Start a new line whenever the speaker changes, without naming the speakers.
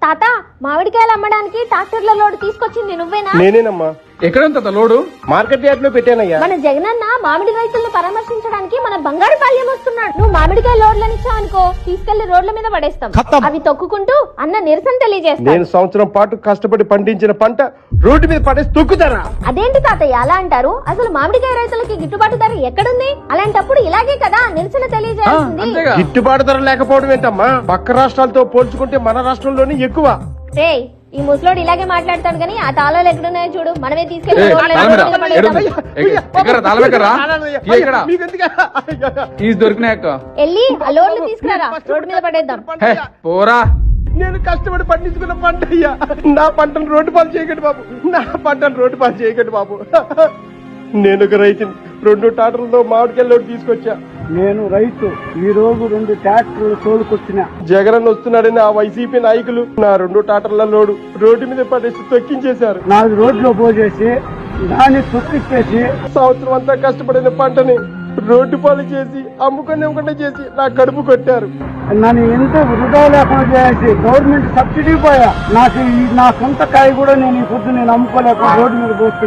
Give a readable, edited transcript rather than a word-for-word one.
తాత మామిడికాయలు అమ్మడానికి ట్రాక్టర్ల లోడ్ తీసుకొచ్చింది నువ్వేనా?
నేనేనమ్మా.
ఎక్కడంత లోడు?
మార్కెట్ యార్డ్ లో పెట్టానయ్యా.
మన జగనన్న మామిడి రైతులను పరామర్శించడానికి మన బంగారు పాళ్యం వస్తున్నాడు. నువ్వు మామిడికాయ లోడ్లను ఇచ్చావనుకో తీసుకెళ్లి రోడ్ల మీద పడేస్తాం. అవి తొక్కుకుంటూ అన్న నిరసన తెలియజేస్తాను.
నేను సంవత్సరం పాటు కష్టపడి పండించిన పంట రోడ్డు మీద పడేసి తొక్కుతారా?
అదేంటి తాతయ్య అలా అంటారు? అసలు మామిడికాయ రైతులకి గిట్టుబాటు ధర ఎక్కడుంది? అలాంటప్పుడు ఇలాగే కదా నిరసన తెలియజేయాల్సింది.
గిట్టుబాటు ధర లేకపోవడం ఏంటమ్మా? పక్క రాష్ట్రాలతో పోల్చుకుంటే మన రాష్ట్రంలోనే ఎక్కువ.
రే ఈ ముసలోడు ఇలాగే మాట్లాడతాడు కానీ ఆ తాళాలు ఎక్కడున్నాయో చూడు. మనమే తీసుకెళ్లి వెళ్ళి ఆ లోడ్లు తీసుకురా రోడ్డు మీద పడేద్దాం.
పోరా.
నేను కష్టపడి పండించుకున్న పంట అయ్యా. నా పంటను రోడ్డు పాలు చేయకండి బాబు. నా పంటను రోడ్డు పాలు చేయకండి బాబు. నేను ఒక రైతుని 2 ట్రాక్టర్లతో మామిడికాయలు తీసుకొచ్చా.
నేను రైతు ఈ రోజు 2 ట్రాక్టర్లు తోలుకొచ్చిన.
జగన్ వస్తున్నాడని ఆ వైసీపీ నాయకులు నా 2 ట్రాక్టర్ల లోడు రోడ్డు మీద పడేసి తొక్కించేశారు.
4 రోడ్లు పోసేసి దాన్ని తొక్కిచ్చేసి
సంవత్సరం అంతా కష్టపడిన పంటని రోడ్డు పాలు చేసి అమ్ముకునే చేసి నా కడుపు కొట్టారు.
నన్ను ఎంత వృధా లేకుండా చేసి గవర్నమెంట్ సబ్సిడీ పోయా. నాకు నా సొంత కాయ కూడా నేను ఈ పొద్దు నేను అమ్ముకోలేక రోడ్డు మీద పోస్తే